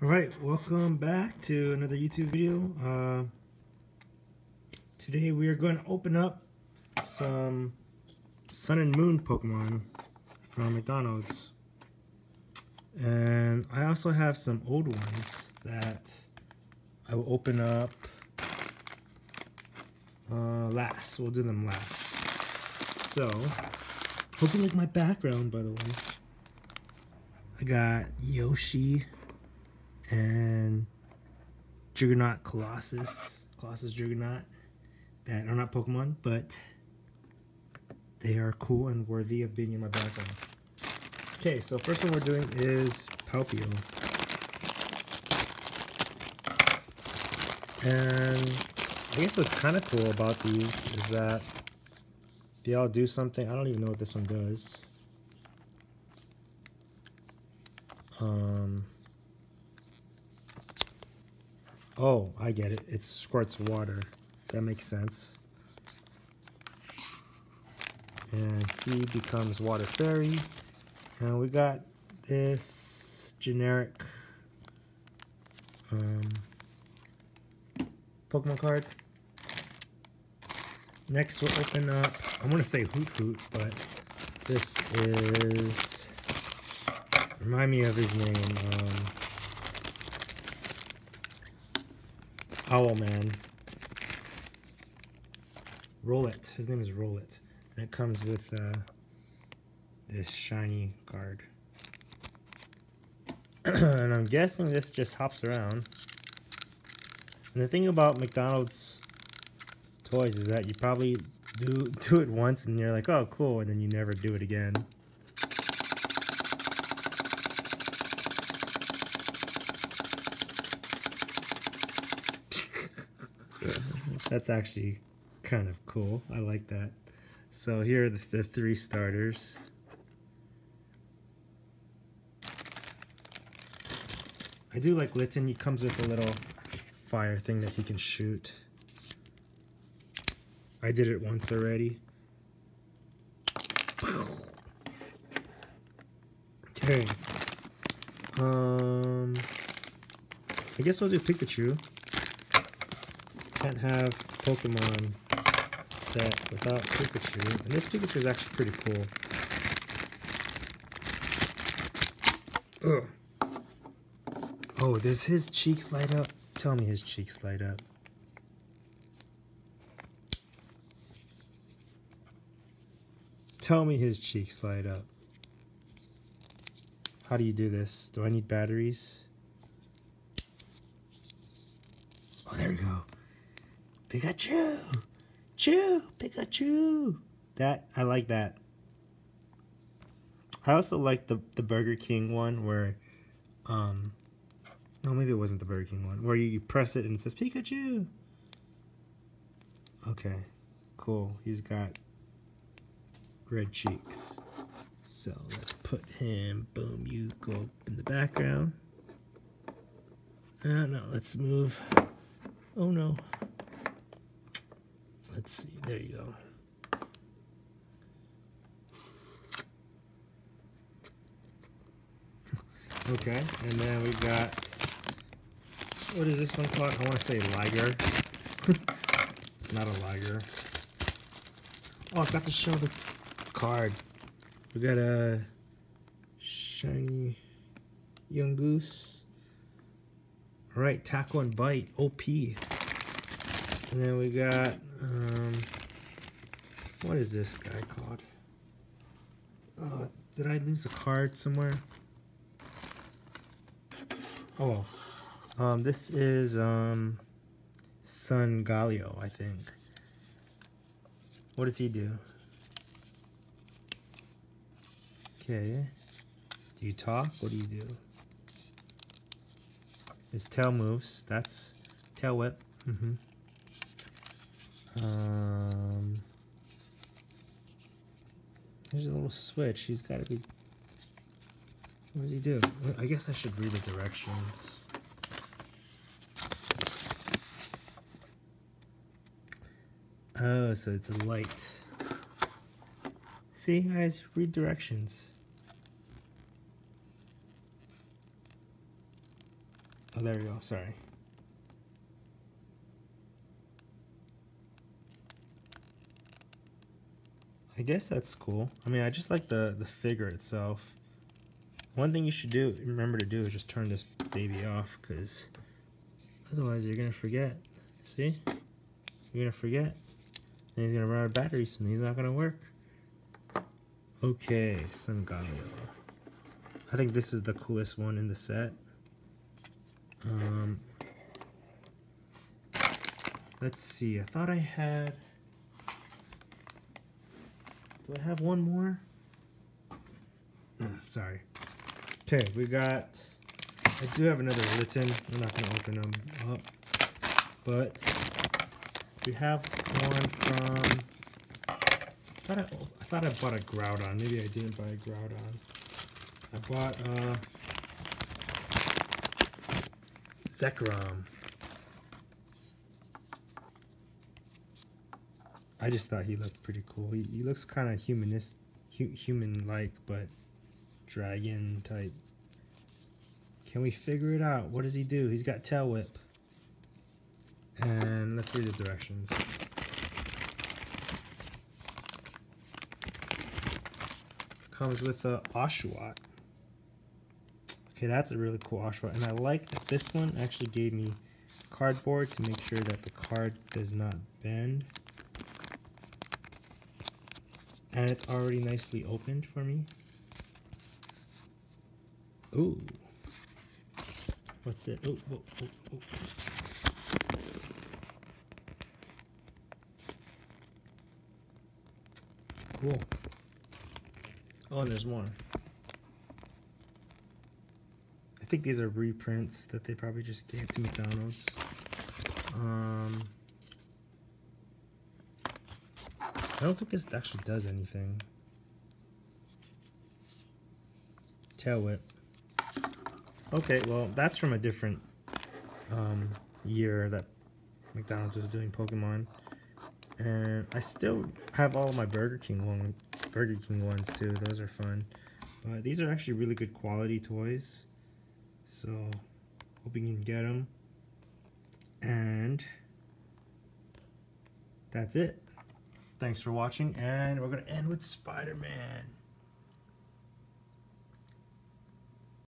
Alright, welcome back to another YouTube video. Today we are going to open up some Sun and Moon Pokemon from McDonald's. And I also have some old ones that I will open up last. We'll do them last. So, hope you like my background, by the way. I got Yoshi and Juggernaut Colossus Juggernaut, that are not Pokemon, but they are cool and worthy of being in my background. Okay, so first one we're doing is Palpio. And I guess what's kind of cool about these is that they all do something. I don't even know what this one does. Oh, I get it. It squirts water. That makes sense. And he becomes Water Fairy. And we got this generic Pokemon card. Next we'll open up, I want to say Hoot Hoot, but this is, remind me of his name, Owlman. Rollet. His name is Rollet. And it comes with this shiny card. And I'm guessing this just hops around. And the thing about McDonald's toys is that you probably do it once and you're like, oh cool, and then you never do it again. That's actually kind of cool. I like that. So here are the three starters. I do like Litten. He comes with a little fire thing that he can shoot. I did it once already. Okay. I guess we'll do Pikachu. Can't have Pokemon set without Pikachu. And this Pikachu is actually pretty cool. Ugh. Oh, does his cheeks light up? Tell me his cheeks light up. Tell me his cheeks light up. How do you do this? Do I need batteries? Oh, there we go. Pikachu! Pikachu! That, I like that. I also like the Burger King one where, no, maybe it wasn't the Burger King one, where you press it and it says Pikachu! Okay, cool. He's got red cheeks. So let's put him, boom, you go up in the background. No, let's move. Oh no. Let's see, there you go. Okay, and then we got, what is this one called? I want to say Liger. It's not a Liger. Oh, I got to show the card. We got a shiny young goose. Alright, Tackle and Bite, OP. And then we got, what is this guy called? Did I lose a card somewhere? Oh well. This is, Sun Galio, I think. What does he do? Okay. Do you talk? What do you do? His tail moves. That's tail whip. There's a little switch. He's got to be. What does he do? I guess I should read the directions. Oh, so it's a light. See, guys, read directions. Oh, there we go. Sorry. I guess that's cool. I mean, I just like the figure itself. One thing you should remember to do is just turn this baby off, because otherwise you're gonna forget. See? You're gonna forget. And he's gonna run out of batteries and he's not gonna work. Okay, Sangalio. I think this is the coolest one in the set. Let's see. I thought I had. Do I have one more? Oh, sorry. Okay, we got. I do have another Litten. I'm not gonna open them up, but we have one from. I thought I bought a Groudon. Maybe I didn't buy a Groudon. I bought Zekrom. I just thought he looked pretty cool. He looks kind of human-like, but dragon type. Can we figure it out? What does he do? He's got Tail Whip. And let's read the directions. Comes with a Oshawott. Okay, that's a really cool Oshawott. And I like that this one actually gave me cardboard to make sure that the card does not bend. And it's already nicely opened for me. Ooh. What's it? Oh, oh, oh, oh. Cool. Oh, and there's more. I think these are reprints that they probably just gave to McDonald's. I don't think this actually does anything. Tail Whip. Okay, well, that's from a different year that McDonald's was doing Pokemon. And I still have all of my Burger King ones too. Those are fun. But these are actually really good quality toys. So, hoping you can get them. And that's it. Thanks for watching, and we're going to end with Spider-Man.